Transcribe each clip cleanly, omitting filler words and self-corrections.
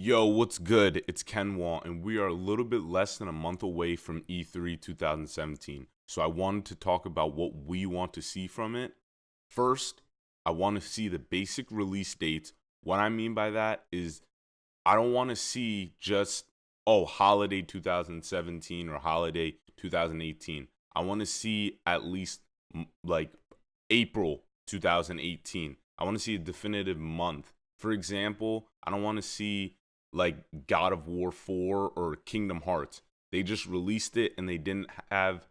Yo, what's good? It's Ken Wall, and we are a little bit less than a month away from E3 2017. So I wanted to talk about what we want to see from it. First, I want to see the basic release dates. What I mean by that is I don't want to see just, oh, holiday 2017 or holiday 2018. I want to see at least like April 2018. I want to see a definitive month. For example, I don't want to see like God of War 4 or Kingdom Hearts. They just released it and they didn't have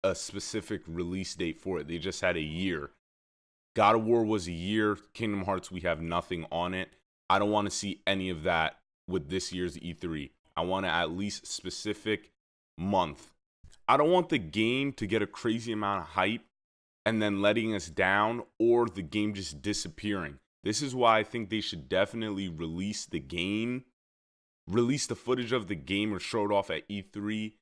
a specific release date for it. They just had a year. God of War was a year. Kingdom Hearts, we have nothing on it. I don't want to see any of that with this year's E3. I want to at least specific month. I don't want the game to get a crazy amount of hype and then letting us down, or the game just disappearing. This is why I think they should definitely release the footage of the game or show it off at E3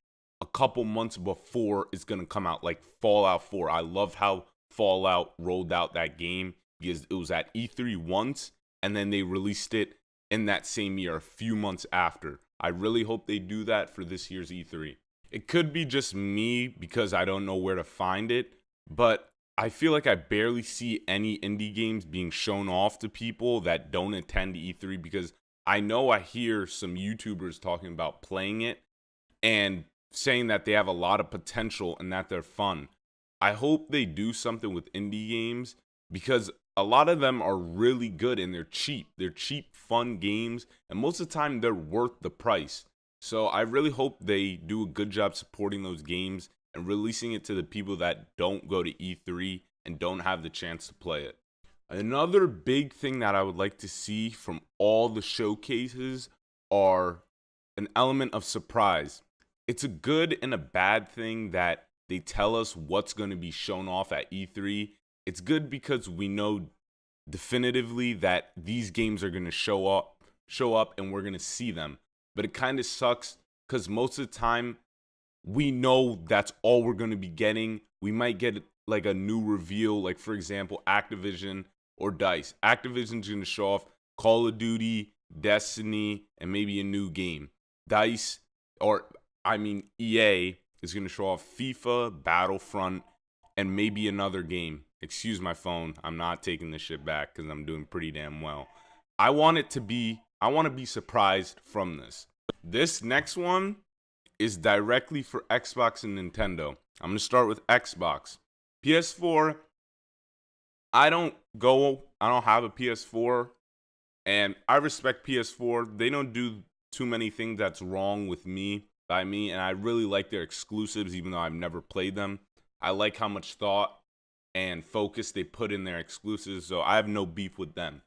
a couple months before it's going to come out, like Fallout 4. I love how Fallout rolled out that game because it was at E3 once and then they released it in that same year, a few months after. I really hope they do that for this year's E3. It could be just me because I don't know where to find it, but I feel like I barely see any indie games being shown off to people that don't attend E3 because I know I hear some YouTubers talking about playing it and saying that they have a lot of potential and that they're fun. I hope they do something with indie games because a lot of them are really good and they're cheap. They're cheap, fun games, and most of the time they're worth the price. So I really hope they do a good job supporting those games and releasing it to the people that don't go to E3 and don't have the chance to play it. Another big thing that I would like to see from all the showcases are an element of surprise. It's a good and a bad thing that they tell us what's going to be shown off at E3. It's good because we know definitively that these games are going to show up and we're going to see them. But it kind of sucks because most of the time we know that's all we're going to be getting. We might get like a new reveal, like for example, Activision or DICE. Activision's going to show off Call of Duty, Destiny, and maybe a new game. EA is going to show off FIFA, Battlefront, and maybe another game. Excuse my phone. I'm not taking this shit back because I'm doing pretty damn well. I want to be surprised from this. This next one is directly for Xbox and Nintendo. I'm going to start with Xbox. PS4, I don't have a PS4, and I respect PS4. They don't do too many things that's wrong with me, and I really like their exclusives, even though I've never played them. I like how much thought and focus they put in their exclusives, so I have no beef with them.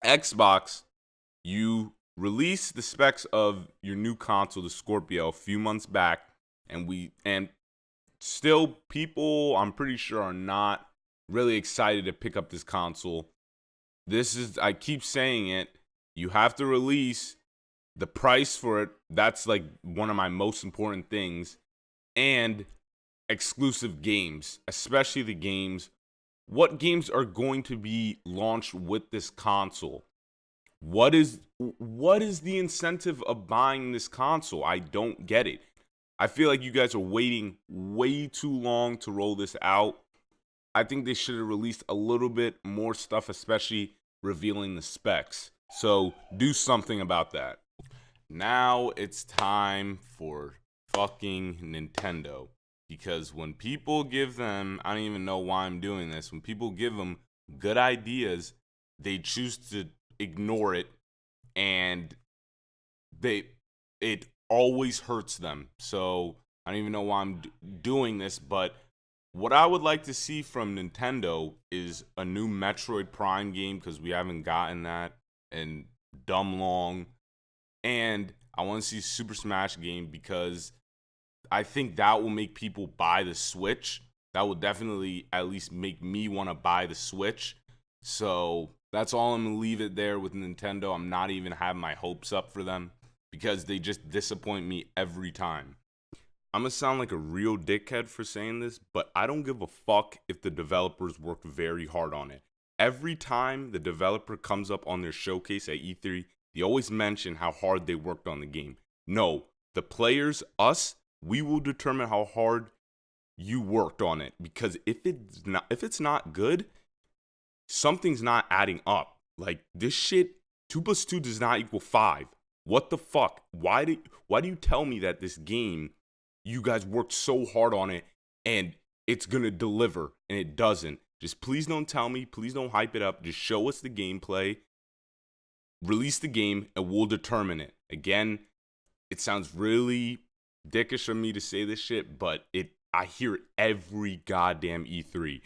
Xbox, you released the specs of your new console, the Scorpio, a few months back, and still people, I'm pretty sure, are not really excited to pick up this console. I keep saying it, you have to release the price for it. That's like one of my most important things. And exclusive games, especially the games. What games are going to be launched with this console? What is the incentive of buying this console? I don't get it. I feel like you guys are waiting way too long to roll this out. I think they should have released a little bit more stuff, especially revealing the specs. So do something about that. Now it's time for fucking Nintendo. Because when people give them, I don't even know why I'm doing this, when people give them good ideas, they choose to ignore it, and it always hurts them. So I don't even know why I'm doing this, but what I would like to see from Nintendo is a new Metroid Prime game, because we haven't gotten that in dumb long. And I want to see a Super Smash game because I think that will make people buy the Switch. That will definitely at least make me want to buy the Switch. So that's all. I'm going to leave it there with Nintendo. I'm not even having my hopes up for them because they just disappoint me every time. I'm going to sound like a real dickhead for saying this, but I don't give a fuck if the developers worked very hard on it. Every time the developer comes up on their showcase at E3, They always mention how hard they worked on the game. No, the players, us, we will determine how hard you worked on it, because if it's not good, something's not adding up. Like, this shit, 2 plus 2 does not equal 5. What the fuck? Why do you tell me that this game, you guys worked so hard on it and it's gonna deliver, and it doesn't? Just please don't tell me. Please don't hype it up. Just show us the gameplay. Release the game and we'll determine it. Again, it sounds really dickish of me to say this shit, but I hear it every goddamn E3.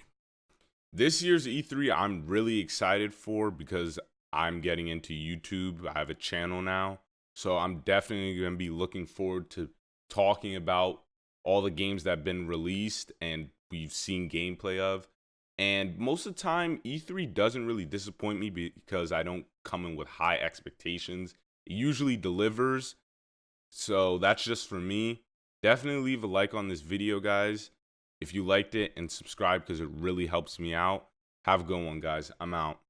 This year's E3 I'm really excited for because I'm getting into YouTube. I have a channel now. So I'm definitely going to be looking forward to talking about all the games that have been released and we've seen gameplay of. And most of the time, E3 doesn't really disappoint me because I don't come in with high expectations. It usually delivers. So that's just for me. Definitely leave a like on this video, guys, if you liked it, and subscribe because it really helps me out. Have a good one, guys. I'm out.